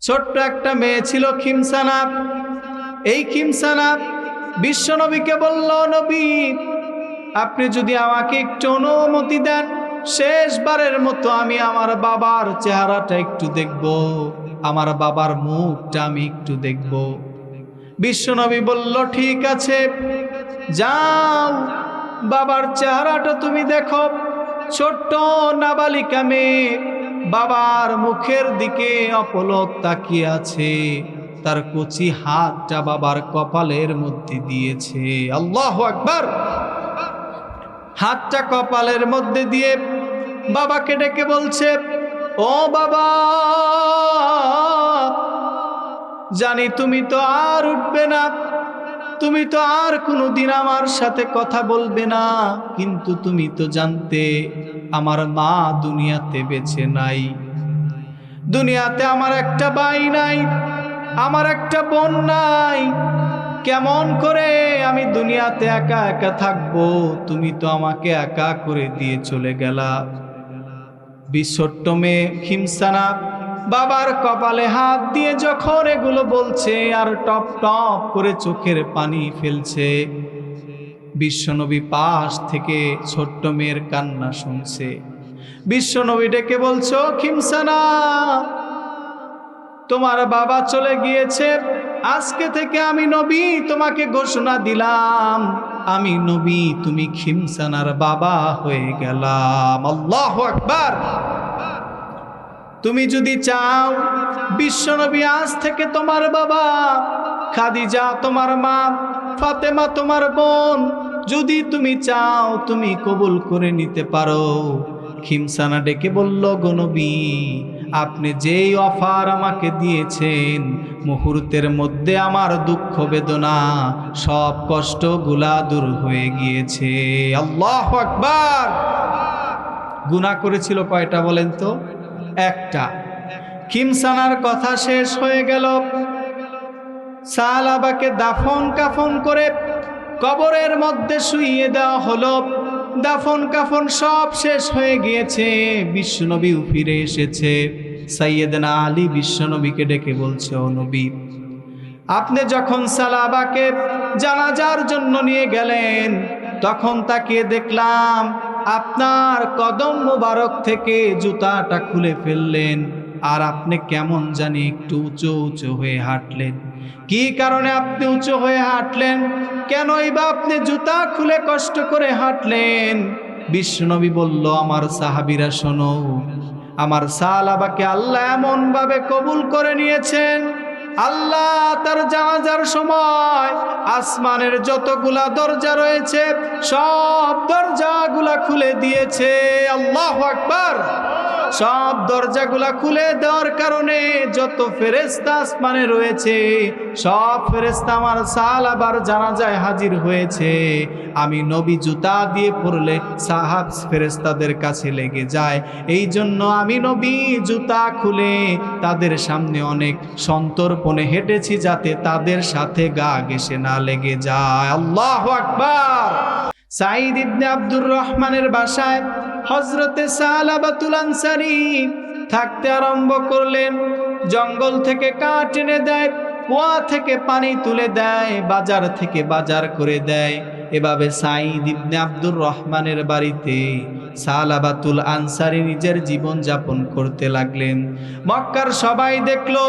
ছোট্ট একটা মেয়ে ছিল খিমসানা। এই খিমসানা বিশ্বনবীকে বলল, নবী আপনি যদি আমাকে একটু অনুমতি দেন, শেষবারের মতো আমি আমার বাবার চেহারাটা একটু দেখব, আমার বাবার মুখটা আমি একটু দেখব। বিশ্বনবী বলল, ঠিক আছে, যাও বাবার চেহারাটা তুমি দেখো। ছোট্ট নাবালিকা মেয়ে বাবার মুখের দিকে অপলক তাকিয়ে আছে, তার কচি হাতটা বাবার কপালের মধ্যে দিয়েছে। আল্লাহু আকবার। হাতটা কপালের মধ্যে দিয়ে বাবাকে ডেকে বলছে, ও বাবা, জানি তুমি তো আর উঠবে না, তুমি তো আর কোনোদিন আমার সাথে কথা বলবে না, কিন্তু তুমি তো জানতে আমার মা দুনিয়াতে বেঁচে নাই। দুনিয়াতে আমার একটা ভাই নাই, আমার একটা বোন নাই। কেমন করে আমি দুনিয়াতে একা একা থাকবো? তুমি তো আমাকে একা করে দিয়ে চলে গেলা। ছোট্ট মেয়ে খিমসানা বাবার কপালে হাত দিয়ে যখন এগুলো বলছে আর টপ টপ করে চোখের পানি ফেলছে, বিশ্বনবী পাশ থেকে ছোট্ট মেয়ের কান্না শুনছে। বিশ্বনবী ডেকে বলছো, খিমসানা তোমার বাবা চলে গিয়েছে, আজকে থেকে আমি নবী তোমাকে ঘোষণা দিলাম, আমি নবী, তুমি খিমসানার বাবা হয়ে গেলাম। আল্লাহু আকবার। তুমি যদি চাও বিশ্বনবী আজ থেকে তোমার বাবা, খাদিজা তোমার মা, ফাতেমা তোমার বোন, যদি তুমি চাও তুমি কবুল করে নিতে পারো। খিমসানা ডেকে বলল, গো নবী, আপনি যেই অফার আমাকে দিয়েছেন, মুহূর্তের মধ্যে আমার দুঃখ বেদনা সব কষ্টগুলা দূর হয়ে গিয়েছে। আল্লাহু আকবার। গুনাহ করেছিল কয়টা বলেন তো? একটা। খিমসানার কথা শেষ হয়ে গেল, সাহাবাকে দাফন কাফন করে কবরের মধ্যে শুইয়ে দেওয়া হলো। দাফন কাফন সব শেষ হয়ে গিয়েছে, বিশ্বনবীও ফিরে এসেছে। সাইয়েদনা আলী বিশ্বনবীকে ডেকে বলছে, ও নবী, আপনি যখন সাহাবাকে জানাজার জন্য নিয়ে গেলেন, তখন তাকিয়ে দেখলাম আপনার কদম মোবারক থেকে জুতাটা খুলে ফেললেন, আর আপনি কেমন জানি একটু উঁচু উঁচু হয়ে হাঁটলেন। কি কারণে আপনি উঁচু হয়ে হাঁটলেন? কেনই বা আপনি জুতা খুলে কষ্ট করে হাঁটলেন? বিশ্বনবী বলল, আমার সাহাবীরা শোনো, আমার সাহাবাকে আল্লাহ এমন ভাবে কবুল করে নিয়েছেন, আল্লাহ তার জানাজার সময় আসমানের যতগুলা দরজা রয়েছে সব দরজাগুলা খুলে দিয়েছে। আল্লাহু আকবার। সব দরজাগুলা খুলে দেওয়ার কারণে যত ফেরেশতা আসমানে রয়েছে সব ফেরেশতা আমার সাহাবার জানাজায় হাজির হয়েছে। আমি নবী জুতা দিয়ে পড়লে সাহাব ফেরেশতাদের কাছে লেগে যায়, এই জন্য আমি নবী জুতা খুলে তাদের সামনে অনেক সন্তর্পণে হেঁটেছি, যাতে তাদের সাথে গা ঘেঁষে না লেগে যায়। আল্লাহু আকবার। সাঈদ ইবনে আব্দুর রহমানের বাসায় হযরতে সালাবাতুল আনসারী থাকতে আরম্ভ করলেন। জঙ্গল থেকে কাঠ এনে দেয়, কুয়া থেকে পানি তুলে দেয়, বাজার থেকে বাজার করে দেয়। এভাবে সাঈদ ইবনে আব্দুর রহমানের বাড়িতে সালাবাতুল আনসারী নিজের জীবন যাপন করতে লাগলেন। মক্কার সবাই দেখলো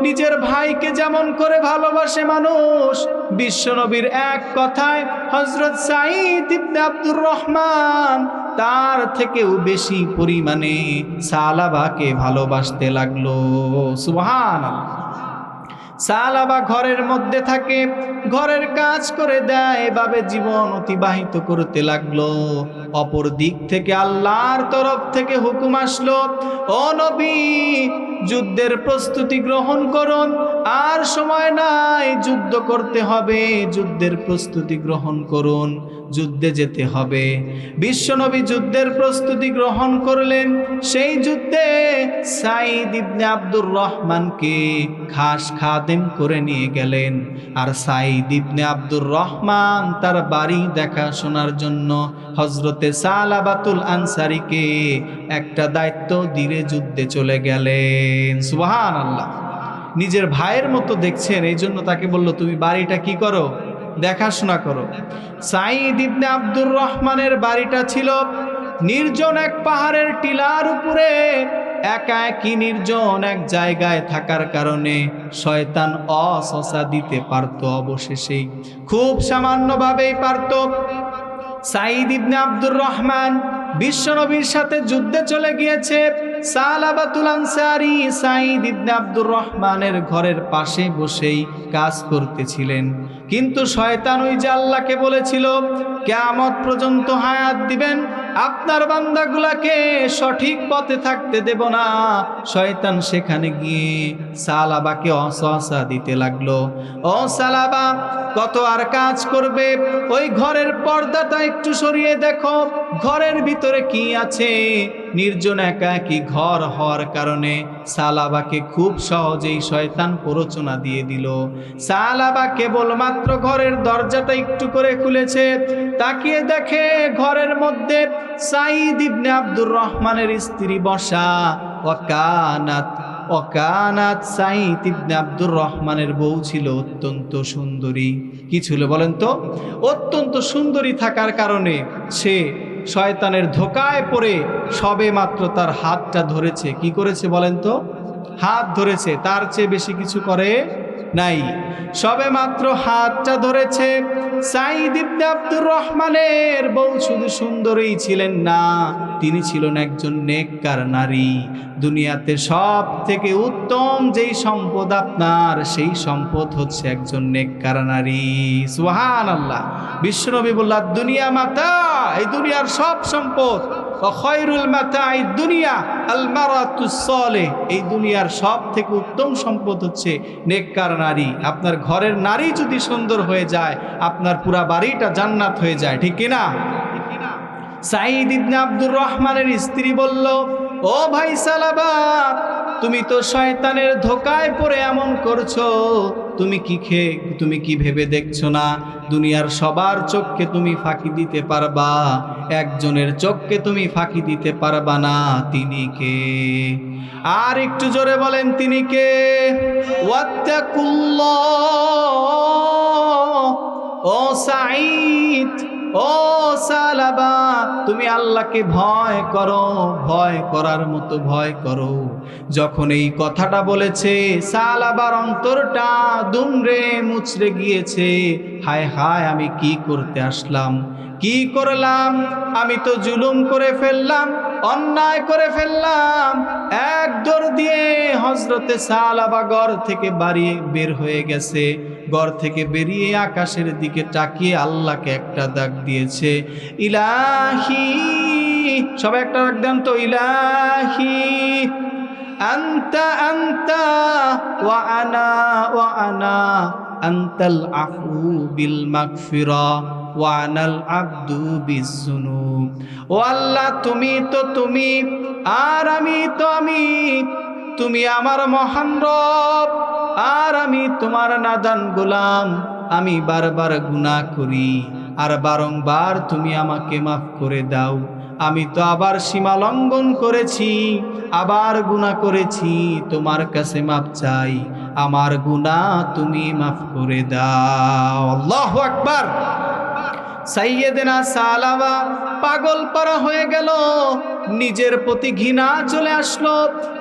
নিজের ভাইকে যেমন করে ভালোবাসে মানুষ, বিশ্বনবীর এক কথায় হযরত সাঈদ ইবনে আব্দুর রহমান তার থেকেও বেশি পরিমাণে সালাবাকে ভালোবাসতে লাগলো। সুবহানাল্লাহ। সালাবা ঘরের মধ্যে থাকে, ঘরের কাজ করে দেয়, এভাবে জীবন অতিবাহিত করতে লাগলো। অপর দিক থেকে আল্লাহর তরফ থেকে হুকুম আসলো, ও নবী, যুদ্ধের প্রস্তুতি গ্রহণ করুন, আর সময় নাই, যুদ্ধ করতে হবে, যুদ্ধের প্রস্তুতি গ্রহণ করুন, যুদ্ধে যেতে হবে। বিশ্বনবী যুদ্ধের প্রস্তুতি গ্রহণ করলেন। সেই যুদ্ধে সাঈদ ইবনে আব্দুর রহমানকে খাস খাদেম করে নিয়ে গেলেন, আর সাঈদ ইবনে আব্দুর রহমান তার বাড়ি দেখাশোনার জন্য হযরতে সালাবাতুল আনসারীকে একটা দায়িত্ব দিয়ে যুদ্ধে চলে গেলেন। সুবহানাল্লাহ। নিজের ভাইয়ের মতো দেখছেন, এই জন্য তাকে বলল তুমি বাড়িটা কি করো, দেখাশোনা করো। সাঈদ ইবনে আব্দুর রহমানের বাড়িটা ছিল নির্জন এক পাহাড়ের টিলার উপরে, একা একই নির্জন এক জায়গায় থাকার কারণে শয়তান অসসা দিতে পারত, অবশেষেই খুব সামান্যভাবেই পারত। সাঈদ ইবনে আব্দুর রহমান বিশ্বনবীর সাথে যুদ্ধে চলে গিয়েছে। সালাবাতুল আনসারী সাঈদ ইবনে আব্দুর রহমানের ঘরের পাশে বসেই কাজ করতেছিলেন, কিন্তু শয়তান ওই যে আল্লাহকে বলেছিল কিয়ামত পর্যন্ত হায়াত দিবেন, আপনার বান্দাগুলাকে সঠিক পথে থাকতে দেব না। শয়তান সেখানে গিয়ে সালাবাকে অসওয়াসা দিতে লাগলো, ও সালাবা কত আর কাজ করবে, ওই ঘরের পর্দাটা একটু সরিয়ে দেখো ঘরের ভিতরে কি আছে। নির্জন একাকী ঘর হওয়ার কারণে সালাবাকে খুব সহজেই শয়তান প্ররোচনা দিয়ে দিল। সালাবা কেবলমাত্র ঘরের দরজাটা একটু করে খুলেছে, তাকিয়ে দেখে ঘরের মধ্যে সাঈদ ইবনে আব্দুর রহমানের স্ত্রী বসা। অকানাত সাঈদ ইবনে আব্দুর রহমানের বউ ছিল অত্যন্ত সুন্দরী। কি ছিল বলেন তো? অত্যন্ত সুন্দরী থাকার কারণে সে শয়তানের ধোকায় পড়ে সবে মাত্র তার হাতটা ধরেছে। কি করেছে বলেন তো? হাত ধরেছে, তার চেয়ে বেশি কিছু করে নাই। সবে মাত্র হাতটা ধরেছে। সাঈদ ইবনে আব্দুর রহমানের বউ শুধু সুন্দরী ছিলেন না, তিনি ছিলেন একজন নেককার নারী। দুনিয়াতে সব থেকে উত্তম যেই সম্পদ আপনার, সেই সম্পদ হচ্ছে একজন নেককার নারী। সুবহানাল্লাহ। বিশ্বনবী বললেন দুনিয়া মাতা, এই দুনিয়ার সব সম্পদ, খায়রুল মাতাই দুনিয়া আল মারাতুস সালেহ, এই দুনিয়ার সব থেকে উত্তম সম্পদ হচ্ছে নেককার নারী। আপনার ঘরের নারী যদি সুন্দর হয়ে যায়, আপনার পুরা বাড়িটা জান্নাত হয়ে যায়, ঠিক কিনা? সাঈদ ইবনে আব্দুর রহমানের স্ত্রী বলল, ও ভাই সালাবা, তুমি তো শয়তানের ধোকায় পড়ে এমন করছো। তুমি কি ভেবে দেখছো না দুনিয়ার সবার চোখকে তুমি ফাঁকি দিতে পারবা, একজনের চোখকে তুমি ফাঁকি দিতে পারবা না। তিনি কে? আর একটু জোরে বলেন, তিনি কে? ওয়াত্তাকুল্লাহ। ও সাঈদ, ও সালাবা, তুমি আল্লাহকে ভয় করো, ভয় করার মতো ভয় করো। যখন এই কথাটা বলেছে, সালাবার অন্তরটা দুমড়ে মুচড়ে গিয়েছে। হায় হায়, আমি কি করতে আসলাম, কি করলাম? আমি তো জুলুম করে ফেললাম, অন্যায় করে ফেললাম। এক দৌড় দিয়ে হযরতে সালাবা ঘর থেকে বের হয়ে গেছে। ঘর থেকে বেরিয়ে আকাশের দিকে তাকিয়ে আল্লাহকে একটা ডাক দিয়েছে, ইলাহি। সবাই একটা ডাক দেন তো, ইলাহি আনতা আনতা ওয়া আনা আনতাল আফু বিল মাগফিরা ওয়া আনাল আবদু বিজুনুব। ও আল্লাহ, তুমি তো তুমি, আর আমি তো আমি। তুমি আমার মহান রব, আর আমি তোমার নাদান গোলাম। আমি বারবার গুনাহ করি, আর বারংবার তুমি আমাকে মাফ করে দাও। আমি তো আবার সীমা লঙ্ঘন করেছি, আবার গুনাহ করেছি, তোমার কাছে মাফ চাই। আমার গুনাহ তুমি মাফ করে দাও। আল্লাহু আকবার। সাইয়েদেনা সালাবা পাগল পারা হয়ে গেল, নিজের প্রতি ঘৃণা চলে আসলো।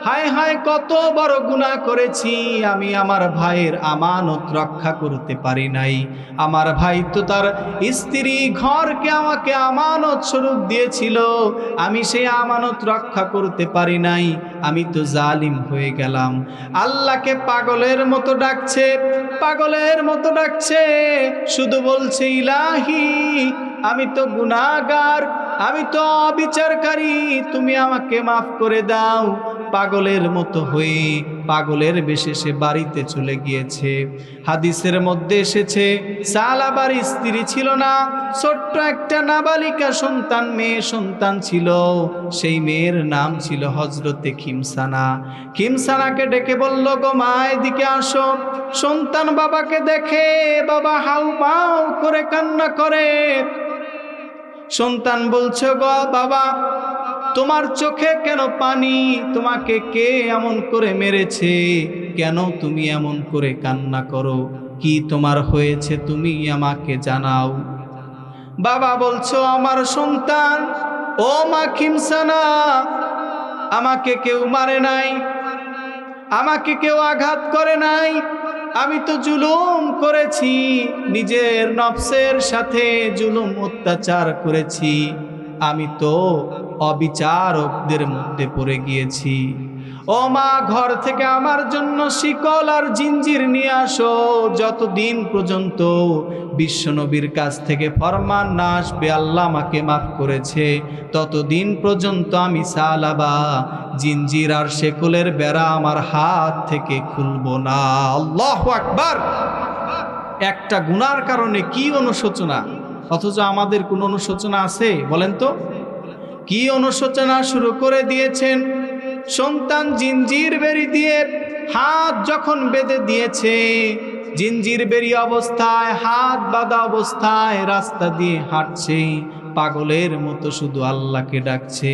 হায় হায়, কত বড় গুনাহ করেছি আমি, আমার ভাইয়ের আমানত রক্ষা করতে পারি নাই। আমার ভাই তো তার স্ত্রী ঘরকে আমাকে আমানত স্বরূপ দিয়েছিল, আমি সেই আমানত রক্ষা করতে পারি নাই। আমি তো জালিম হয়ে গেলাম। আল্লাহকে পাগলের মতো ডাকছে, পাগলের মতো ডাকছে, শুধু বলছে ইলাহি, আমি তো গুনাহগার, আমি তো অবিচারকারী, তুমি আমাকে মাফ করে দাও। পাগলের মতো হয়ে পাগলের বেশে সে বাড়িতে চলে গিয়েছে। হাদিসের মধ্যে এসেছে, সালাবার স্ত্রী ছিল না, ছোট্ট একটা নাবালিকা সন্তান, মেয়ে সন্তান ছিল। সেই মেয়ের নাম ছিল হযরতে খিমসানা। খিমসানাকে ডেকে বলল, গো মা, এদিকে আসো। সন্তান বাবাকে দেখে বাবা হাউ মাউ করে কান্না করে। সন্তান বলছে, গো বাবা, তোমার চোখে কেন পানি? তোমাকে কে এমন করে মেরেছে? কেন তুমি এমন করে কান্না করো? কি তোমার হয়েছে তুমি আমাকে জানাও। বাবা বলছো, আমার সন্তান, ও মা খিমসানা, আমাকে কেউ মারে নাই, আমাকে কেউ আঘাত করে নাই, আমি তো জুলুম করেছি, নিজের নফসের সাথে জুলুম অত্যাচার করেছি, আমি তো অবিচারকদের মধ্যে পড়ে গিয়েছি। ও মা, ঘর থেকে আমার জন্য শিকল আর জিঞ্জির নিয়ে আসো। যতদিন পর্যন্ত বিশ্বনবীর কাছ থেকে ফরমান না আসবে আল্লাহ আমাকে মাফ করেছে, ততদিন পর্যন্ত আমি সালাবা জিঞ্জির আর শেকলের বেড়া আমার হাত থেকে খুলবো না। আল্লাহু আকবার। একটা গুনার কারণে কি অনুশোচনা, অথচ আমাদের কোন অনুশোচনা আছে বলেন তো? কি অনুশোচনা শুরু করে দিয়েছেন। সন্তান জিঞ্জির বেরি দিয়ে হাত যখন বেঁধে দিয়েছে, জিঞ্জির বেরি অবস্থায়, হাত বাঁধা অবস্থায় রাস্তা দিয়ে হাঁটছে, পাগলের মতো শুধু আল্লাহকে ডাকছে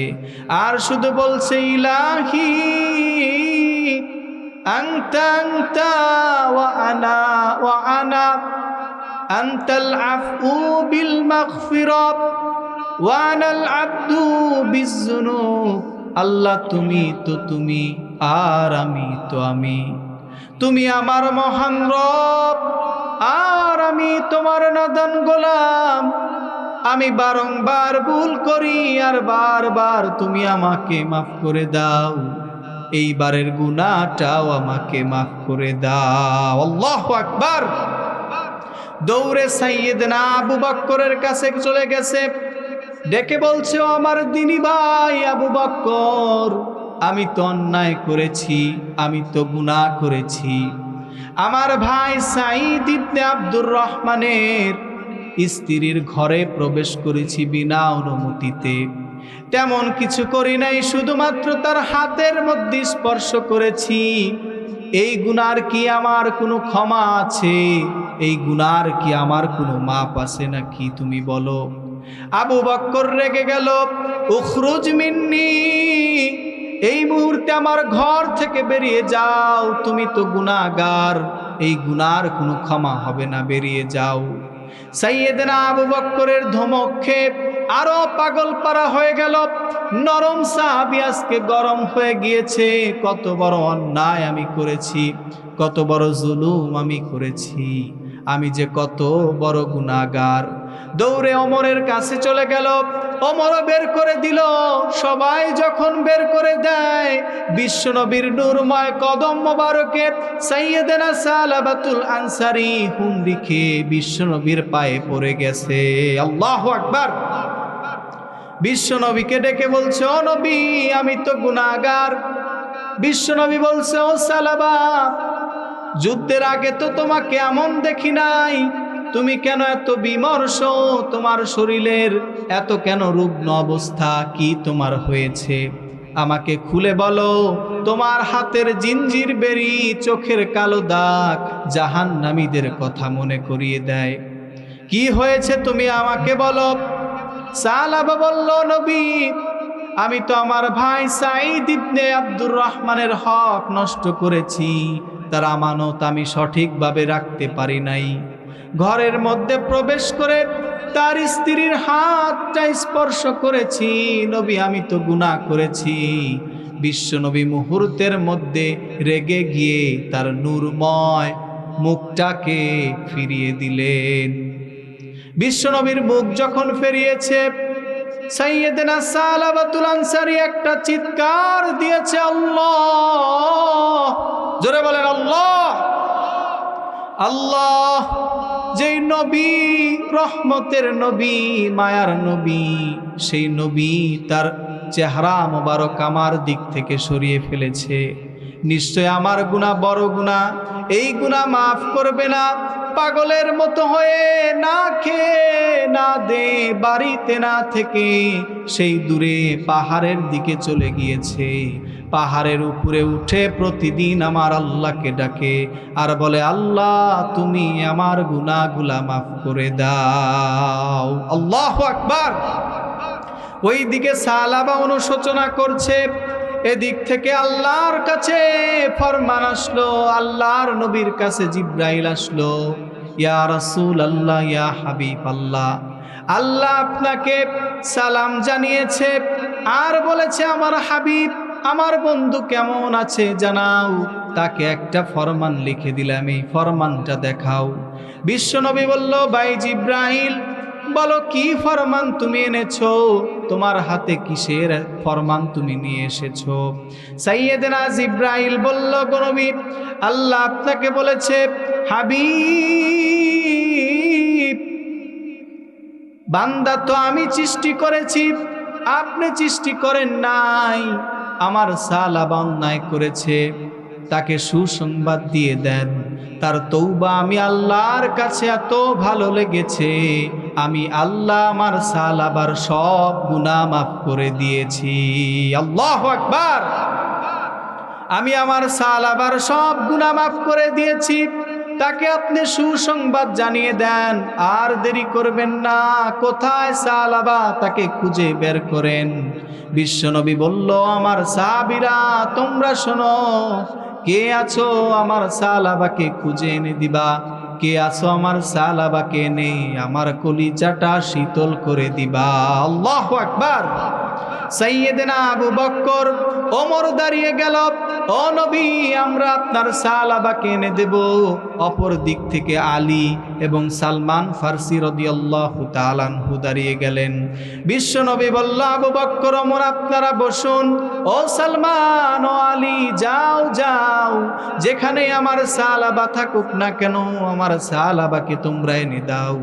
আর শুধু বলছে, ইলাহি আনতা আনতা ওয়া আনা ওয়া আনা আনতাল আফু বিল মাগফিরাত ওয়া আনাল আবদু বিযুনুব। আল্লাহ তুমি তো তুমি, আর আমি তো আমি। তুমি আমার মহান রব, আর আমি তোমার নাদান গোলাম। আমি বারংবার ভুল করি আর বারবার তুমি আমাকে মাফ করে দাও। এইবারের গুনাহটাও আমাকে মাফ করে দাও। আল্লাহু আকবার। দৌড়ে সাইয়েদনা আবু বকরের কাছে চলে গেছে, ডেকে বলছে, ও আমার দিনী ভাই আবু বকর, আমি তো অন্যায় করেছি, আমি তো গুনাহ করেছি। আমার ভাই সাঈদ ইবনে আব্দুর রহমানের স্ত্রীর ঘরে প্রবেশ করেছি বিনা অনুমতিতে। তেমন কিছু করি নাই, শুধুমাত্র তার হাতের মধ্যে স্পর্শ করেছি। এই গুনার কি আমার কোনো ক্ষমা আছে? এই গুনার কি আমার কোনো মাপ আছে নাকি? তুমি বলো। আবু বকর রেগে গেল, উখরুজ মিন্নি, এই মুহূর্তে আমার ঘর থেকে বেরিয়ে যাও, তুমি তো গুনাহগার, এই গুনার কোনো ক্ষমা হবে না, বেরিয়ে যাও। সাইয়েদনা আবু বকরের ধমক খেয়ে আরো পাগল পারা হয়ে গেল। নরম সাহাবী আজকে গরম হয়ে গিয়েছে। কত বড় অন্যায় আমি করেছি, কত বড় জুলুম আমি করেছি, আমি যে কত বড় গুনাহগার। দৌড়ে ওমরের কাছে চলে গেল, ওমরও বের করে দিল। সবাই যখন বের করে দেয়, বিশ্বনবীর নূরময় কদম মোবারকে সাইয়েদনা সালাবাতুল আনসারী হুমড়ি খেয়ে বিশ্বনবীর পায়ে পড়ে গেছে। আল্লাহু আকবার। বিশ্বনবীকে ডেকে বলছে, ও নবী, আমি তো গুনাহগার। বিশ্বনবী বলছে, ও সালাবা, যুদ্ধের আগে তো তোমাকে এমন দেখি নাই, তুমি কেন এত বিমর্ষ? তোমার শরীরের এত কেন রুগ্ন অবস্থা? কি তোমার হয়েছে? আমাকে খুলে বলো। তোমার হাতের জিঞ্জির বেরি, চোখের কালো দাগ জাহান্নামীদের কথা মনে করিয়ে দেয়। কি হয়েছে তুমি আমাকে বলো। সালাবা বলল, নবী, আমি তো আমার ভাই সাঈদ ইবনে আব্দুর রহমানের হক নষ্ট করেছি, তার আমানত আমি সঠিকভাবে রাখতে পারি নাই। ঘরের মধ্যে প্রবেশ করে তার স্ত্রীর হাতটা স্পর্শ করেছি। নবী, আমি তো গুনাহ করেছি। বিশ্বনবী মুহূর্তের মধ্যে রেগে গিয়ে তার নূরময় মুখটাকে ফিরিয়ে দিলেন। বিশ্বনবীর মুখ যখন ফিরিয়েছে, সাইয়েদনা সালাবাতুল আনসারী একটা চিৎকার দিয়েছে, আল্লাহ! জোরে বলেন আল্লাহ! আল্লাহ! যেই নবী রহমতের নবী, মায়ার নবী, সেই নবী তার চেহারা মোবারক আমার দিক থেকে সরিয়ে ফেলেছে। নিশ্চয় আমার গুনাহ বড় গুনাহ, এই গুনাহ মাফ করবে না। পাগলের মতো হয়ে না খেয়ে না দে বাড়িতে না থেকে সেই দূরে পাহাড়ের দিকে চলে গিয়েছে। পাহাড়ের উপরে উঠে প্রতিদিন আমার আল্লাহকে ডাকে আর বলে, আল্লাহ, তুমি আমার গুনাহগুলা মাফ করে দাও। আল্লাহু আকবার। ওই দিকে সালাবা অনুশোচনা করছে, এদিক থেকে আল্লাহর কাছে ফরমান আসলো, আল্লাহর নবীর কাছে জিব্রাইল আসলো, ইয়া রাসূল আল্লাহ, ইয়া হাবিব আল্লাহ, আল্লাহ আপনাকে সালাম জানিয়েছে আর বলেছে আমার হাবিব, আমার বন্ধু কেমন আছে জানাও, তাকে একটা ফরমান লিখে দিলাম, এই ফরমানটা দেখাও। বিশ্বনবী বলল, ভাই জিব্রাইল, বলো কি ফরমান তুমি এনেছো, তোমার হাতে কিসের ফরমান তুমি নিয়ে এসেছো? সাইয়েদনা জিব্রাইল বলল, গো নবী, আল্লাহ আপনাকে বলেছে, হাবিব, বান্দা তো আমি সৃষ্টি করেছি, আপনি সৃষ্টি করেন নাই, আমার সালাবা অন্যায় করেছে, তাকে সুসংবাদ দিয়ে দেন, তার তওবা আমি আল্লাহর কাছে এত ভালো লেগেছে, আমি আল্লাহ আমার সালাবার সব গুনাহ মাফ করে দিয়েছি। আল্লাহু আকবার। আমি আমার সালাবার সব গুনাহ মাফ করে দিয়েছি, তাকে আপনি সুসংবাদ জানিয়ে দেন, আর দেরি করবেন না। কোথায় সালাবা, তাকে খুঁজে বের করেন। বিশ্বনবী বলল, আমার সাহাবীরা তোমরা শোনো, কে আছো আমার সালাবাকে খুঁজে এনে দিবা, কে আছো আমার সালাবাকে এনে আমার কলিজাটা শীতল করে দিবা। আল্লাহু আকবার। সাইয়েদনা আবু বকর ওমর দাঁড়িয়ে গেল, ও নবী, আমরা আপনার সালাবাকে এনে দেব। অপর দিক থেকে আলী এবং সালমান ফারসি রাদিয়াল্লাহু তাআলা আনহু দাঁড়িয়ে গেলেন। বিশ্বনবী বলল, আবু বকর, ওমর, আপনারা বসুন। ও সালমান, ও আলী, যাও যাও, যেখানে আমার সালাবা থাকুক না কেন, আমার সালাবাকে তোমরা এনে দাও।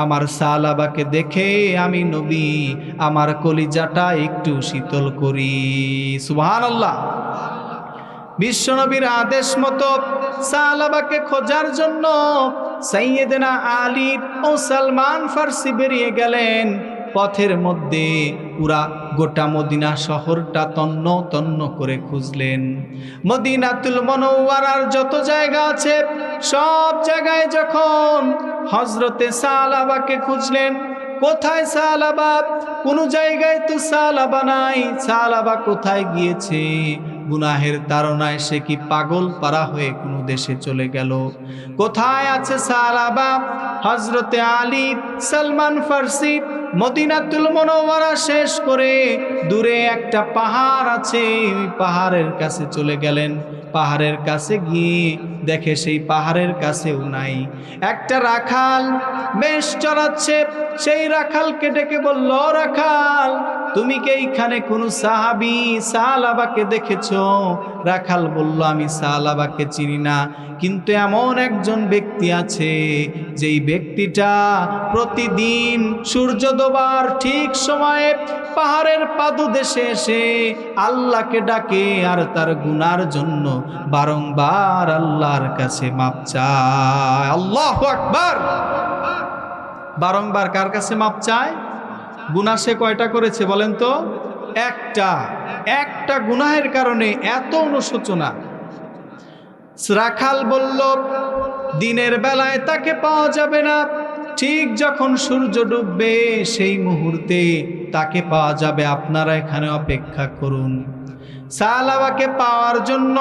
আমার সালাবাকে দেখে আমি নবী আমার কলিজাটা একটু শীতল করি। সুবহানাল্লাহ। বিশ্বনবীর আদেশ মতো সালাবাকে খোঁজার জন্য সাইয়েদনা আলী ও সালমান ফারসি বেরিয়ে গেলেন। পথের মধ্যে পুরা গোটা মদিনা শহরটা তন্ন তন্ন করে খুঁজলেন। মদিনাতুল মুনাওয়ারার যত জায়গা আছে সব জায়গায় যখন হযরতে সালাবাকে খুঁজলেন, কোথায় সালাবা, কোনো জায়গায় তো সালাবা নাই, সালাবা কোথায় গিয়েছে? গুনাহের তাড়নায় সে কি পাগল পারা হয়ে কোনো দেশে চলে গেল? কোথায় আছে সালাবা? হযরতে আলী, সালমান ফারসি মদিনাতুল মুনাওয়ারা শেষ করে দূরে একটা পাহাড় আছে, ওই পাহাড়ের কাছে চলে গেলেন। পাহাড়ের কাছে গিয়ে দেখে সেই পাহাড়ের কাছেও নাই। একটা রাখাল বেশ চড়াচ্ছে, সেই রাখালকে ডেকে বলল, রাখাল, তুমি কি এইখানে কোনো সাহাবী সালাবাকে দেখেছো? রাখাল বলল, আমি সালাবাকে চিনি না, কিন্তু এমন একজন ব্যক্তি আছে, যেই ব্যক্তিটা প্রতিদিন সূর্য ডোবার ঠিক সময়ে পাহাড়ের পাদদেশে এসে আল্লাহকে ডাকে আর তার গুনার জন্য বারংবার আল্লাহর কাছে মাপ চায়। আল্লাহু আকবার। বারংবার কার কাছে মাপ চায়? গুনাহ সে কয়টা করেছে বলেন তো? একটা গুনাহের কারণে এত অনুশোচনা। রাখাল বলল, দিনের বেলায় তাকে পাওয়া যাবে না, ঠিক যখন সূর্য ডুববে সেই মুহূর্তে তাকে পাওয়া যাবে, আপনারা এখানে অপেক্ষা করুন। সালাবাকে পাওয়ার জন্য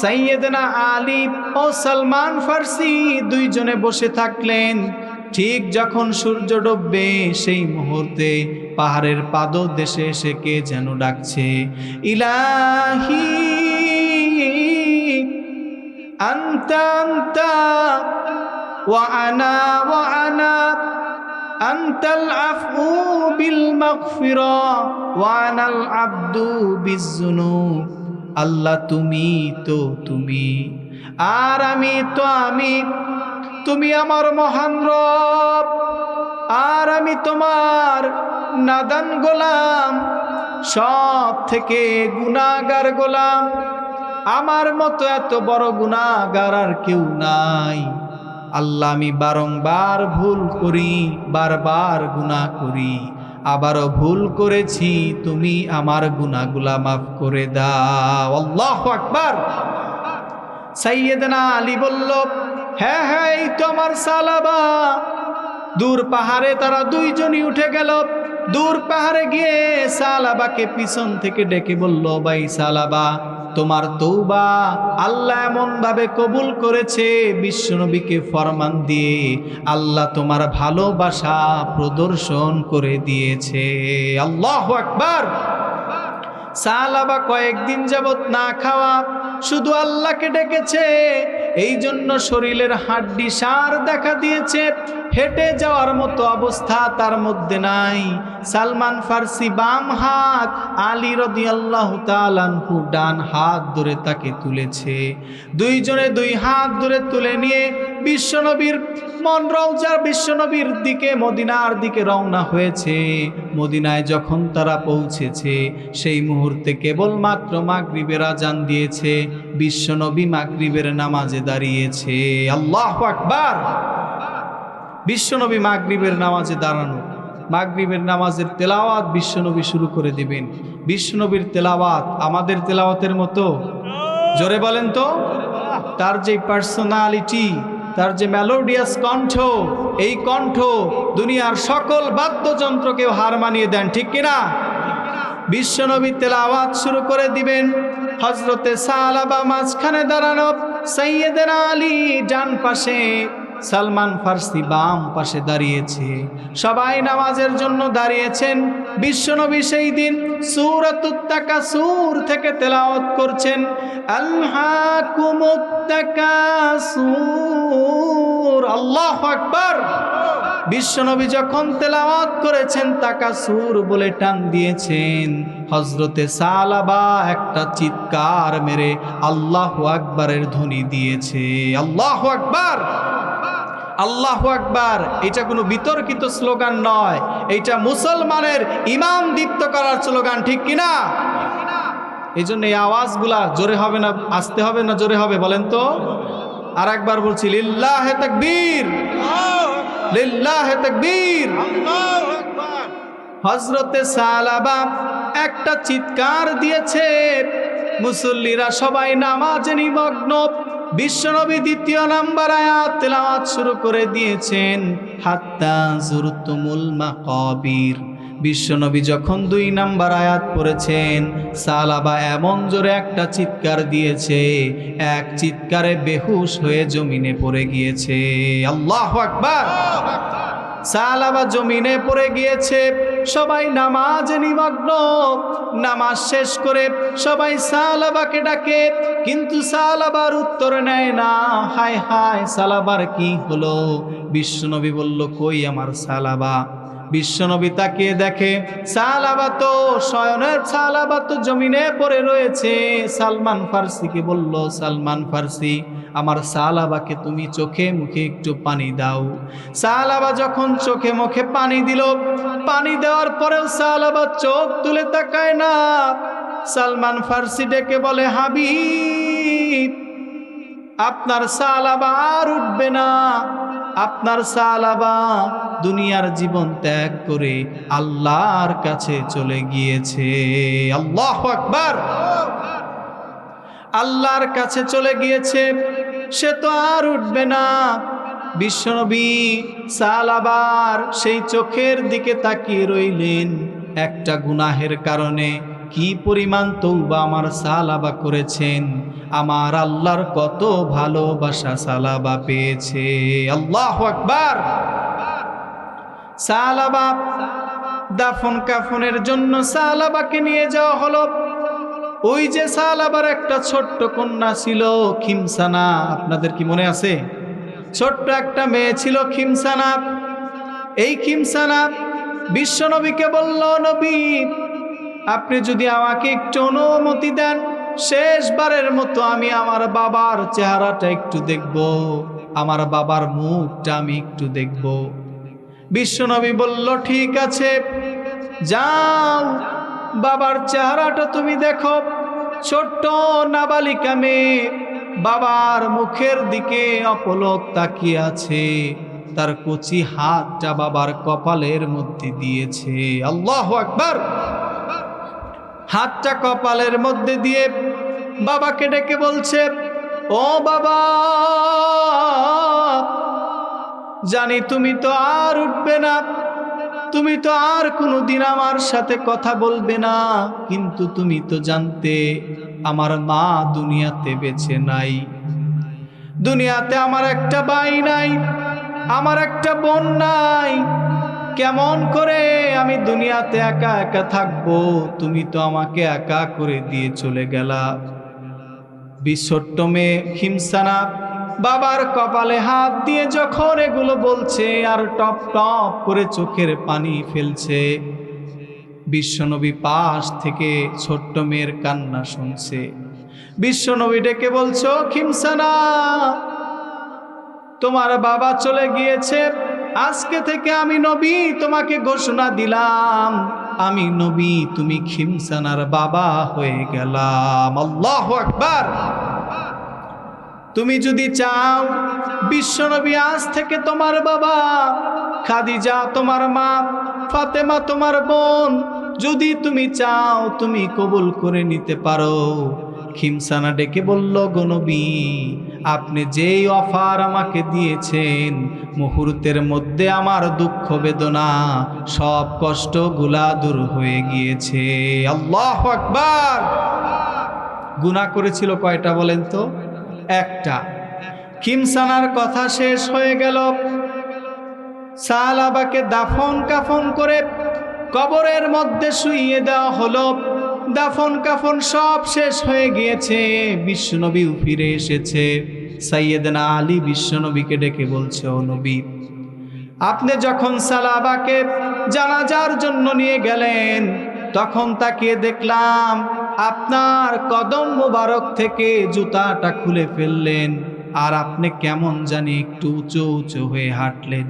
সাইয়েদনা আলী ও সালমান ফারসি দুইজনে বসে থাকলেন। ঠিক যখন সূর্য ডুববে সেই মুহূর্তে পাহাড়ের পাদদেশে এসে কে যেন ডাকছে, ইলাহি আনতা আনতা ওয়া আনা আনতাল আফু বিল মাগফিরা ওয়া আনাল আবদু বিযুনুব। আল্লাহ, তুমি তো তুমি, আর আমি তো আমি, তুমি আমার মহান রব, আর আমি তোমার নাদান গোলাম, সব থেকে গুনাহগার গোলাম। আমার মতো এত বড় গুনাহগার আর কেউ নাই। আল্লাহ, আমি বারংবার ভুল করি, বারবার গুনাহ করি, আবারও ভুল করেছি, তুমি আমার গুনাহগুলা মাফ করে দাও। আল্লাহু আকবার। সাইয়েদনা আলী বলল, হ্যাঁ হ্যাঁ, এই তো আমার সালাবা। দূর পাহাড়ে তারা দুইজনই উঠে গেল। দূর পাহাড়ে গিয়ে সালাবাকে পিছন থেকে ডেকে বলল, ভাই সালাবা, তোমার তওবা আল্লাহ এমন ভাবে কবুল করেছে, বিশ্বনবীকে ফরমান দিয়ে আল্লাহ তোমার ভালোবাসা প্রদর্শন করে দিয়েছে। আল্লাহু আকবার। সালাবা কয়েকদিন যাবত না খাওয়া, শুধু আল্লাহকে ডেকেছে, এই জন্য শরীরের হাড্ডি সার দেখা দিয়েছে, হেঁটে যাওয়ার মতো অবস্থা তার মধ্যে নাই। সালমান ফার্সি বাম হাত, আলী রাদিয়াল্লাহু তাআলা আনহু ডান হাত ধরে তাকে তুলেছে। দুইজনে দুই হাত ধরে তুলে নিয়ে বিশ্বনবীর রওজার বিশ্বনবীর দিকে, মদিনার দিকে রওনা হয়েছে। মদিনায় যখন তারা পৌঁছেছে, সেই মুহূর্তে কেবলমাত্র মাগরিবের আজান দিয়েছে, বিশ্বনবী মাগরিবের নামাজে দাঁড়িয়েছে। আল্লাহু আকবার। বিশ্বনবী মাগরিবের নামাজে দাঁড়ানো, মাগরিবের নামাজের তেলাওয়াত বিশ্বনবী শুরু করে দিবেন। বিশ্বনবীর তেলাওয়াত আমাদের তেলাওয়াতের মতো? জোরে বলেন তো। তার যে পার্সোনালিটি, তার যে মেলোডিয়াস কণ্ঠ, এই কণ্ঠ দুনিয়ার সকল বাদ্যযন্ত্রকেও হার মানিয়ে দেন, ঠিক কিনা? বিশ্বনবী তেলাওয়াত শুরু করে দিবেন। হযরতে সালাবা মাঝখানে দাঁড়ানো, সাইয়েদনা আলী ডান পাশে, সালমান ফার্সি বাম পাশে দাঁড়িয়েছে। সবাই নামাজের জন্য দাঁড়িয়েছেন। বিশ্বনবী সেই দিন সূরাতুত তাকাসুর থেকে তেলাওয়াত করছেন, আলহাকুমুত তাকাসুর। আল্লাহু আকবার। বিশ্বনবী যখন তেলাওয়াত করেছেন, তাকাসুর বলে টান দিয়েছেন, হযরতে সালাবা একটা চিৎকার মেরে আল্লাহু আকবারের ধ্বনি দিয়েছে। আল্লাহু আকবার, আল্লাহু আকবার। এটা কোনো বিতর্কিত স্লোগান নয়, এটা মুসলমানের ঈমান দীপ্ত করার স্লোগান, ঠিক কিনা? এই জন্য এই আওয়াজগুলা জোরে হবে না আস্তে হবে না জোরে হবে বলেন তো? আর একবার বলছি, লিল্লাহে তাকবীর, লিল্লাহে তাকবীর। হযরতে সালাবা একটা চিৎকার দিয়েছে। মুসল্লিরা সবাই নামাজে নিমগ্ন। বিশ্বনবী দ্বিতীয় নাম্বার আয়াত তেলাওয়াত শুরু করে দিয়েছেন, হাত্তা যুরতুমুল মাকাবির। বিশ্বনবী যখন 2 নাম্বার আয়াত পড়েছেন, সালাবা এমন জোরে একটা চিৎকার দিয়েছে, এক চিৎকারে বেহুশ হয়ে জমিনে পড়ে গিয়েছে। আল্লাহু আকবার। সালাবা জমিনে পড়ে গিয়েছে। সবাই নামাজে নিমগ্ন। নামাজ শেষ করে সবাই সালাবাকে ডাকে, কিন্তু সালাবার উত্তর নেয় না। হায় হায়, সালাবার কি হলো? বিশ্বনবী বলল, কই আমার সালাবা? বিশ্বনবী তাকিয়ে দেখে, সালাবা তো শয়নের, সালাবা তো জমিনে পড়ে রয়েছে। সালমান ফার্সিকে বলল, সালমান ফার্সি, আমার সালাবাকে তুমি চোখে মুখে একটু পানি দাও। সালাবা যখন চোখে মুখে পানি দিল, পানি দেওয়ার পরেও সালাবা চোখ তুলে তাকায় না। সালমান ফার্সি ডেকে বলে, হাবিব, আপনার সালাবা আর উঠবে না। আপনার সালাবা দুনিয়ার জীবন ত্যাগ করে আল্লাহর কাছে চলে গিয়েছে। আল্লাহু আকবার। আল্লাহর কাছে চলে গিয়েছে, সে তো আর উঠবে না। বিশ্বনবী সালাবার সেই চোখের দিকে তাকিয়ে রইলেন। একটা গুনাহের কারণে কি পরিমাণ তওবা আমার সালাবা করেছেন, আমার আল্লাহর কত ভালোবাসা সালাবা পেয়েছে। আল্লাহু আকবার। সালাবা দাফন কাফনের জন্য সালাবাকে নিয়ে যাওয়া হলো। ওই যে সালাবার একটা ছোট্ট কন্যা ছিল, খিমসানা, আপনাদের কি মনে আছে? ছোট্ট একটা মেয়ে ছিল খিমসানা। এই খিমসানা বিশ্বনবীকে বলল, নবী, আপনি যদি আমাকে একটু অনুমতি দেন, শেষবারের মতো আমি আমার বাবার চেহারাটা একটু দেখব, আমার বাবার মুখটা আমি একটু দেখব। বিশ্বনবী বলল, ঠিক আছে, যাও, বাবার চেহারাটা তুমি দেখো। ছোট্ট নাবালিকা মেয়ে বাবার মুখের দিকে অপলক তাকিয়ে আছে, তার কচি হাতটা বাবার কপালের মধ্যে দিয়েছে। আল্লাহু আকবার। হাতটা কপালের মধ্যে দিয়ে বাবাকে ডেকে বলছে, ও বাবা, জানি তুমি তো আর উঠবে না, তুমি তো আর কোনোদিন আমার সাথে কথা বলবে না, কিন্তু তুমি তো জানতে আমার মা দুনিয়াতে বেঁচে নাই, দুনিয়াতে আমার একটা ভাই নাই, আমার একটা বোন নাই, কেমন করে আমি দুনিয়াতে একা একা থাকবো? তুমি তো আমাকে একা করে দিয়ে চলে গেলা। ছোট্ট মেয়ে খিমসানা বাবার কপালে হাত দিয়ে যখন এগুলো বলছে আর টপ টপ করে চোখের পানি ফেলছে, বিশ্বনবী পাশ থেকে ছোট্ট মেয়ের কান্না শুনছে। বিশ্বনবী ডেকে বলছো, খিমসানা তোমার বাবা চলে গিয়েছে, আজকে থেকে আমি নবী তোমাকে ঘোষণা দিলাম, আমি নবী, তুমি খিমসানার বাবা হয়ে গেলাম। আল্লাহু আকবার। তুমি যদি চাও বিশ্বনবী আজ থেকে তোমার বাবা, খাদিজা তোমার মা, ফাতেমা তোমার বোন, যদি তুমি চাও তুমি কবুল করে নিতে পারো। খিমসানা ডেকে বলল, গো নবী, আপনি যেই অফার আমাকে দিয়েছেন, মুহূর্তের মধ্যে আমার দুঃখ বেদনা সব কষ্টগুলা দূর হয়ে গিয়েছে। আল্লাহু আকবার। গুনাহ করেছিল কয়টা বলেন তো? একটা। খিমসানার কথা শেষ হয়ে গেল, সালাবাকে দাফন কাফন করে কবরের মধ্যে শুইয়ে দেওয়া হলো। দাফন কাফন সব শেষ হয়ে গিয়েছে, বিশ্বনবীও ফিরে এসেছে। সাইয়েদনা আলী বিশ্বনবীকে ডেকে বলছে, ও নবী, আপনি যখন সালাবাকে জানাজার জন্য নিয়ে গেলেন, তখন তাকিয়ে দেখলাম আপনার কদম মোবারক থেকে জুতাটা খুলে ফেললেন, আর আপনি কেমন জানি একটু উঁচু উঁচু হয়ে হাঁটলেন।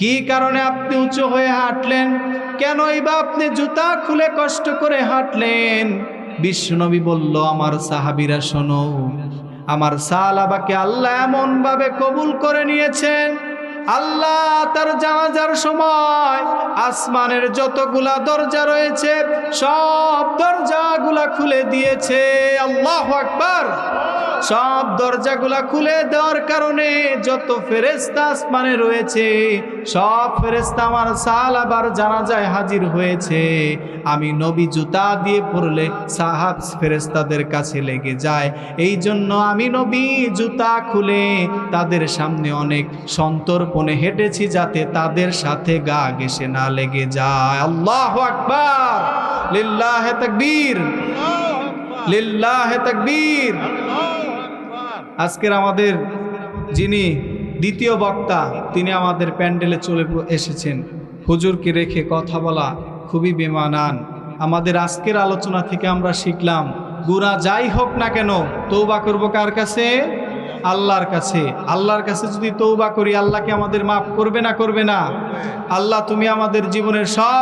কি কারণে আপনি উঁচু হয়ে হাঁটলেন? কেনই বা আপনি জুতা খুলে কষ্ট করে হাঁটলেন? বিশ্বনবী বলল, আমার সাহাবীরা শোনো, আমার সালাবাকে আল্লাহ এমন ভাবে কবুল করে নিয়েছেন, আল্লাহ তার জানাজার সময় আসমানের যতগুলা দরজা রয়েছে সব দরজাগুলা খুলে দিয়েছে। আল্লাহু আকবার। সব দরজাগুলা খুলে দেওয়ার কারণে যত ফেরেশতা আসমানে রয়েছে সব ফেরেশতা আমার সাহাবার জানাজায় হাজির হয়েছে। আমি নবী জুতা দিয়ে পড়লে সাহাব ফেরেশতাদের কাছে লেগে যায়, এই জন্য আমি নবী জুতা খুলে তাদের সামনে অনেক সন্তর্পণে হেঁটেছি, যাতে তাদের সাথে গা ঘেঁষে না লেগে যায়। আল্লাহু আকবার। লিল্লাহে তাকবীর, লিল্লাহে তাকবীর। আজকের আমাদের যিনি দ্বিতীয় বক্তা, তিনি আমাদের প্যান্ডেলে চলে এসেছেন। হুজুরকে রেখে কথা বলা খুবই বেমানান। আমাদের আজকের আলোচনা থেকে আমরা শিখলাম, গুনাহ যাই হোক না কেন তওবা করব কার কাছে? আল্লাহর কাছে। আল্লাহর কাছে যদি তওবা করি, আল্লাহকে আমাদের মাফ করবে না করবে না? আল্লাহ তুমি আমাদের জীবনের সব